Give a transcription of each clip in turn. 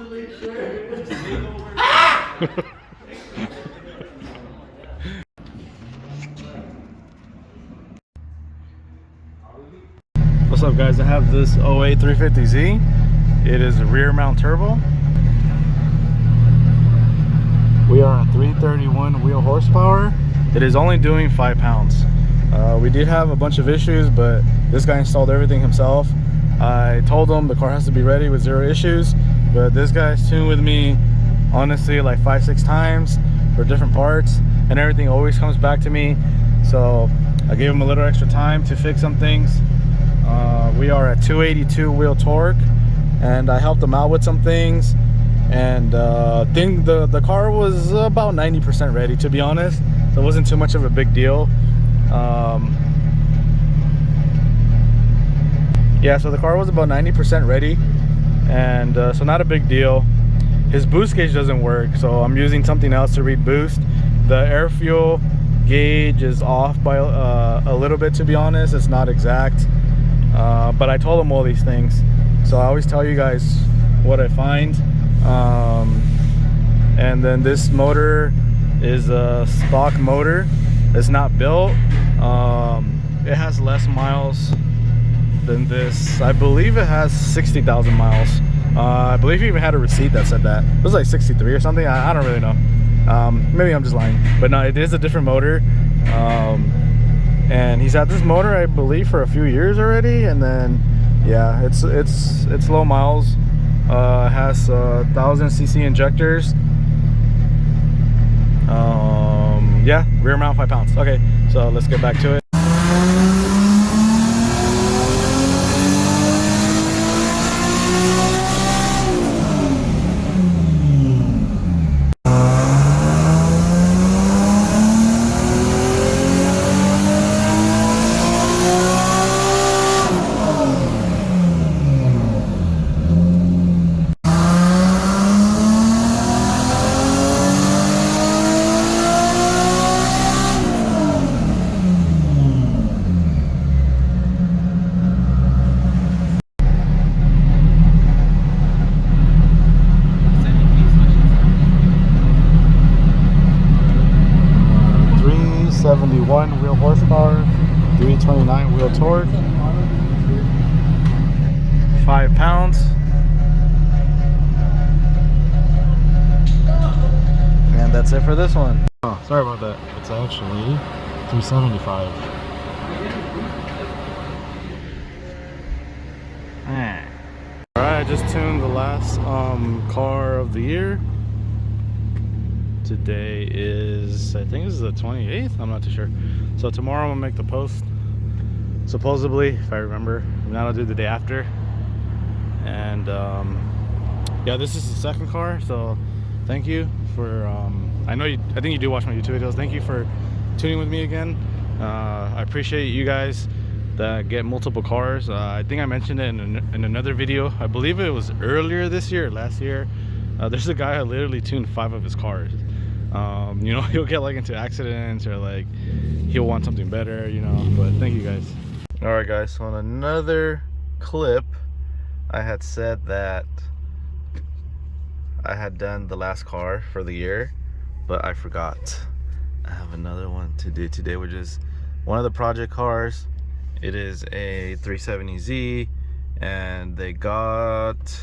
What's up, guys? I have this 08 350Z. It is a rear mount turbo. We are at 331 wheel horsepower. It is only doing 5 pounds. We did have a bunch of issues, but this guy installed everything himself. I told him the car has to be ready with 0 issues, but this guy's tuned with me honestly like 5-6 times for different parts, and everything always comes back to me. So I gave him a little extra time to fix some things. We are at 282 wheel torque, and I helped him out with some things, and the car was about 90% ready, to be honest. So it wasn't too much of a big deal. Yeah, so the car was about 90% ready, and so not a big deal. His boost gauge doesn't work, so I'm using something else to read boost. The air fuel gauge is off by a little bit, to be honest. It's not exact, but I told him all these things, so I always tell you guys what I find. And then this motor is a stock motor. It's not built. It has less miles than this. I believe it has 60,000 miles. I believe he even had a receipt that said that. It was like 63 or something. I don't really know. Maybe I'm just lying, but no, it is a different motor. And he's had this motor, I believe, for a few years already. And then yeah, it's low miles. It has 1000cc injectors. Yeah, rear mount 5 pounds. Okay, so let's get back to it. Wheel horsepower, 329 wheel torque, 5 pounds, and that's it for this one. Oh, sorry about that. It's actually 375. All right, I just tuned the last car of the year. Today is, I think this is the 28th, I'm not too sure. So tomorrow I'm gonna make the post, supposedly, if I remember. Now I'll do the day after. And yeah, this is the second car, so thank you for, I think you do watch my YouTube videos. Thank you for tuning with me again. I appreciate you guys that get multiple cars. I think I mentioned it in another video. I believe it was earlier this year, last year. There's a guy who literally tuned 5 of his cars. You know, he'll get like into accidents, or like he'll want something better, you know. But thank you guys. All right, guys, so on another clip I had said that I had done the last car for the year, but I forgot. I have another one to do today, which is one of the project cars. It is a 370Z, and they got,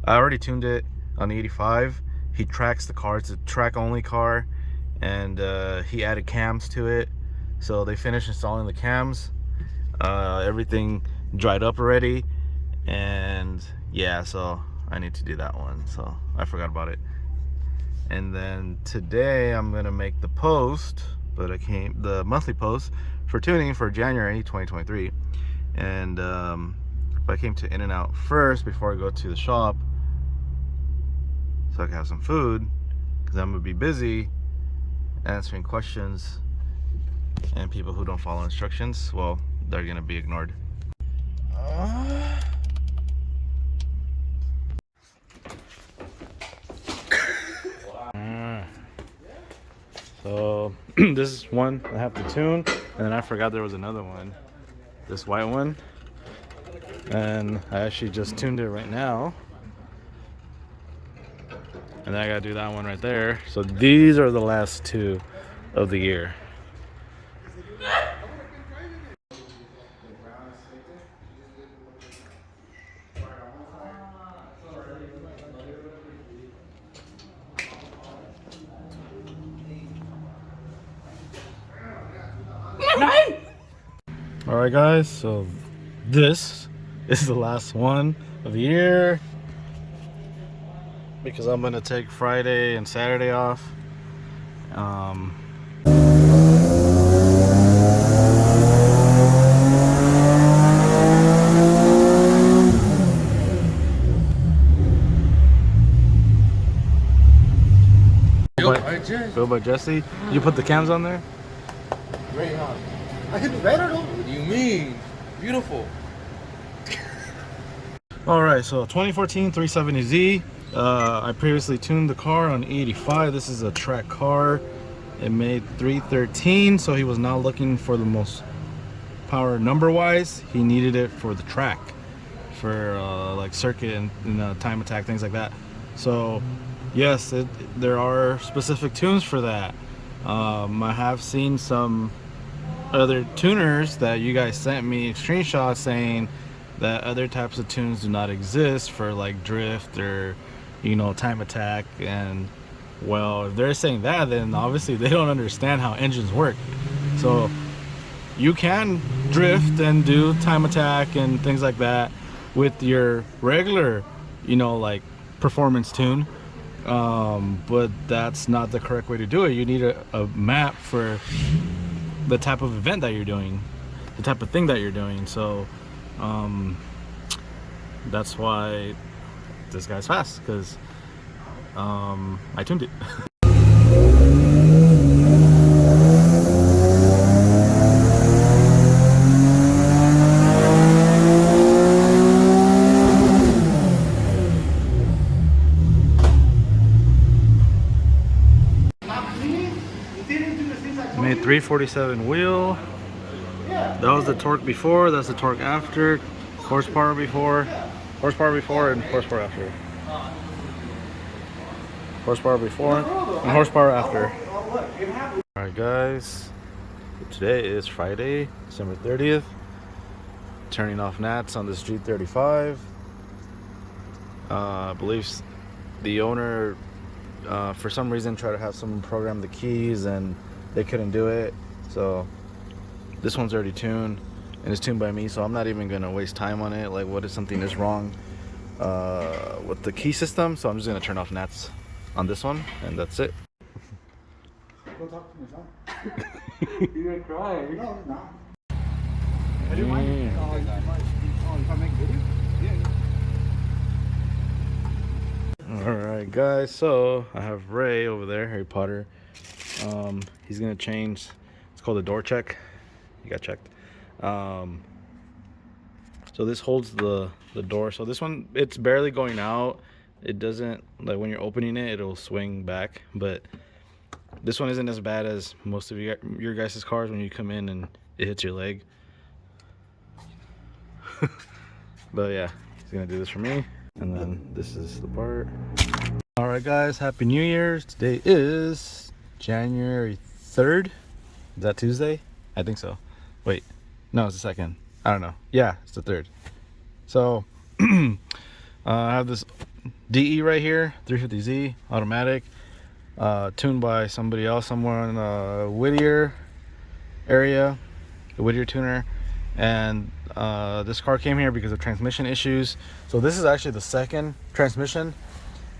I already tuned it on the 85. He tracks the car. It's a track only car, and he added cams to it. So they finished installing the cams. Everything dried up already, and yeah, so I need to do that one. So I forgot about it. And then today I'm gonna make the post, but the monthly post for tuning for January 2023. And I came to In-N-Out first before I go to the shop, so I can have some food, because I'm gonna be busy answering questions, and people who don't follow instructions, well, they're gonna be ignored. So this is one I have to tune, and then I forgot there was another one, this white one, and I actually just tuned it right now. And then I gotta do that one right there. So these are the last two of the year. All right, guys. So this is the last one of the year because I'm gonna take Friday and Saturday off. Built by Jesse. You put the cams on there? Great, huh? I can do better though. What do you mean? Beautiful. Alright, so 2014 370Z. I previously tuned the car on 85. This is a track car. It made 313, so he was not looking for the most power number wise. He needed it for the track, for like circuit and time attack, things like that. So yes, there are specific tunes for that. I have seen some other tuners that you guys sent me screenshots saying that other types of tunes do not exist for like drift or, you know, time attack. And well, if they're saying that, then obviously they don't understand how engines work. So you can drift and do time attack and things like that with your regular, you know, like performance tune. But that's not the correct way to do it. You need a map for the type of event that you're doing, the type of thing that you're doing. So that's why this guy's fast, because I tuned it. Made 347 wheel. That was the torque before, that's the torque after. Horsepower before, and horsepower after. Horsepower before and horsepower after. Alright guys, today is Friday, December 30th. Turning off Nats on this G35. I believe the owner for some reason tried to have someone program the keys and they couldn't do it. So this one's already tuned and it's tuned by me, so I'm not even gonna waste time on it. Like, what if something is wrong with the key system? So I'm just gonna turn off Nats on this one and that's it. Go talk to my son. You're gonna cry. No, he's not. I do mind. If I make video? Yeah. Alright guys, so I have Ray over there, Harry Potter. He's gonna change, it's called a door check. You got checked. So this holds the door. So this one, it's barely going out. It doesn't, like when you're opening it, it'll swing back. But this one isn't as bad as most of your guys' cars when you come in and it hits your leg. But yeah, he's gonna do this for me. And then this is the part. Alright guys, Happy New Year's. Today is January 3rd. Is that Tuesday? I think so. Wait, no, it's the 2nd. I don't know. Yeah, it's the 3rd. So I have this DE right here, 350Z automatic, tuned by somebody else somewhere in the Whittier area, the Whittier tuner. And this car came here because of transmission issues. So this is actually the second transmission,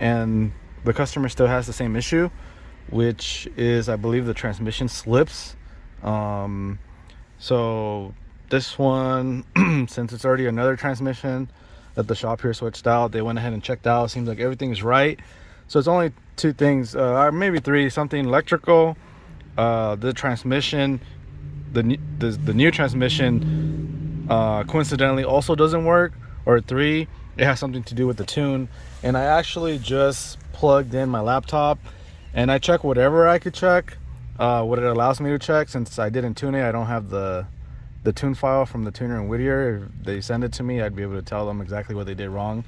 and the customer still has the same issue, which is, I believe, the transmission slips. So this one, since it's already another transmission that the shop here switched out, they went ahead and checked out. Seems like everything's right. So it's only two things, or maybe three. Something electrical, the transmission, the new transmission coincidentally also doesn't work, or three, it has something to do with the tune. And I actually just plugged in my laptop and I check whatever I could check, what it allows me to check. Since I didn't tune it, I don't have the tune file from the tuner in Whittier. If they send it to me, I'd be able to tell them exactly what they did wrong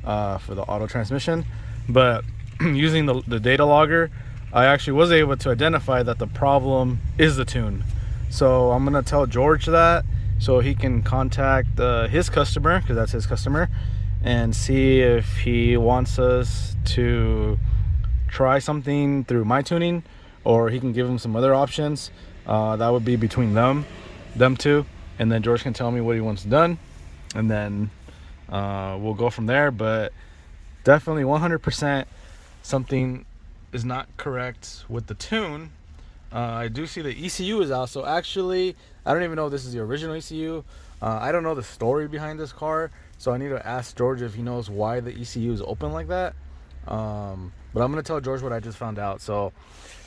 for the auto transmission. But using the data logger, I actually was able to identify that the problem is the tune. So I'm gonna tell George that so he can contact his customer, because that's his customer, and see if he wants us to try something through my tuning, or he can give him some other options. That would be between them two, and then George can tell me what he wants done, and then we'll go from there. But definitely 100% something is not correct with the tune. I do see the ECU is out, so actually I don't even know if this is the original ECU. I don't know the story behind this car, so I need to ask George if he knows why the ECU is open like that. But I'm gonna tell George what I just found out. So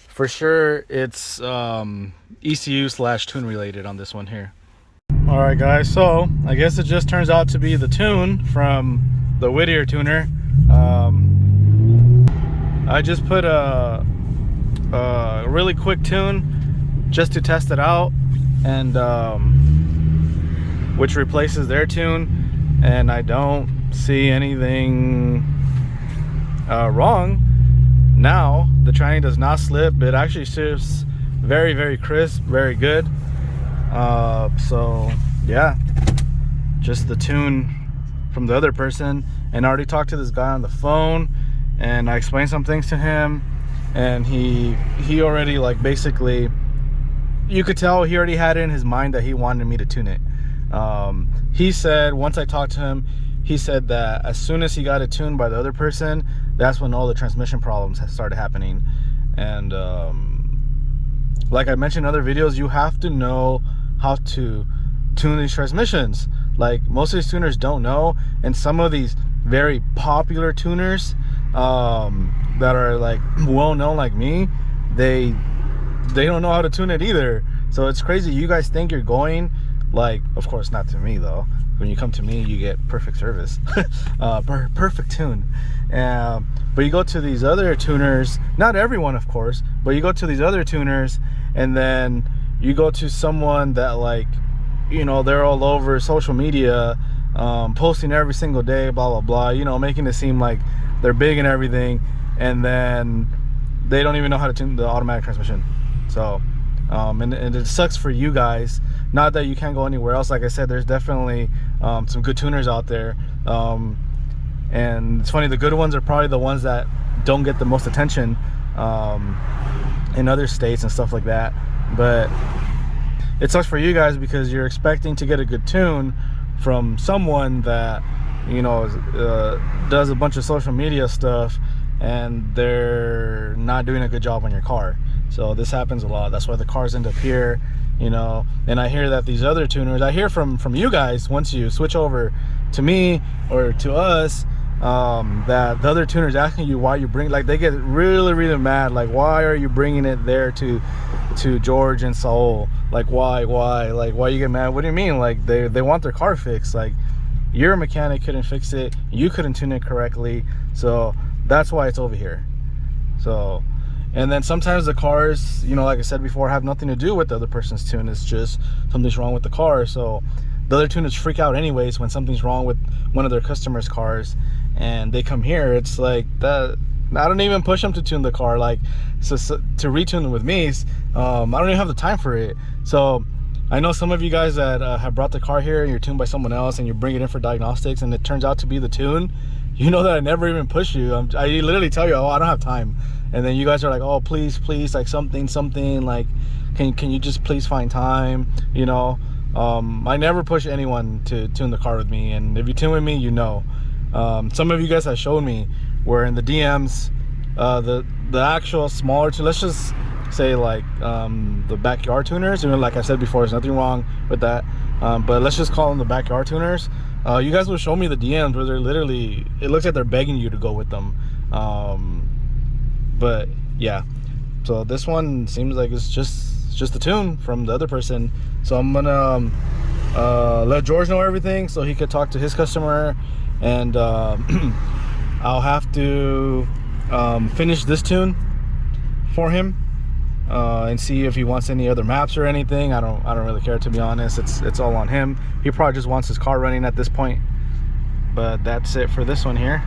for sure it's ECU / tune related on this one here. All right guys, so I guess it just turns out to be the tune from the Whittier tuner. I just put a really quick tune just to test it out, and which replaces their tune, and I don't see anything wrong. Now the tranny does not slip. It actually shifts very, very crisp, very good. So yeah, just the tune from the other person. And I already talked to this guy on the phone, and I explained some things to him, and he already, like, basically, you could tell he already had it in his mind that he wanted me to tune it. He said, once I talked to him, he said that as soon as he got it tuned by the other person, that's when all the transmission problems started happening. And like I mentioned in other videos, you have to know how to tune these transmissions. Like, most of these tuners don't know, and some of these very popular tuners that are, like, well known like me, they don't know how to tune it either. So it's crazy. You guys think you're going, like, of course not to me though. When you come to me, you get perfect service. Perfect tune. But you go to these other tuners, not everyone of course, but you go to these other tuners, and then you go to someone that, like, you know, they're all over social media, posting every single day, blah blah blah, you know, making it seem like they're big and everything, and then they don't even know how to tune the automatic transmission. So and it sucks for you guys. Not that you can't go anywhere else. Like I said, there's definitely some good tuners out there, and it's funny, the good ones are probably the ones that don't get the most attention in other states and stuff like that. But it sucks for you guys because you're expecting to get a good tune from someone that, you know, does a bunch of social media stuff, and they're not doing a good job on your car. So this happens a lot. That's why the cars end up here, you know. And I hear that these other tuners, I hear from you guys, once you switch over to me or to us, that the other tuners asking you why you bring, like, they get really, really mad. Like, why are you bringing it there to George and Saul? Like, why? Like, why you get mad? What do you mean? Like, they want their car fixed. Like, your mechanic couldn't fix it, you couldn't tune it correctly, so that's why it's over here. So, and then sometimes the cars, you know, like I said before, have nothing to do with the other person's tune. It's just something's wrong with the car. So the other tuners freak out anyways when something's wrong with one of their customers' cars, and they come here. It's like that. I don't even push them to tune the car. Like, so to retune them with me, I don't even have the time for it. So I know some of you guys that have brought the car here and you're tuned by someone else, and you bring it in for diagnostics, and it turns out to be the tune. You know that I never even push you. I literally tell you, oh, I don't have time. And then you guys are like, oh, please, like something, like, can you just please find time, you know? I never push anyone to tune the car with me, and if you tune with me, you know. Some of you guys have showed me where in the DMs, the actual smaller tune, let's just say, like, the backyard tuners, you know, like I said before, there's nothing wrong with that, but let's just call them the backyard tuners. You guys will show me the DMs where they're literally, it looks like they're begging you to go with them. But yeah, so this one seems like it's just a tune from the other person. So I'm gonna let George know everything so he could talk to his customer, and I'll have to finish this tune for him and see if he wants any other maps or anything. I don't really care, to be honest. It's all on him. He probably just wants his car running at this point. But that's it for this one here.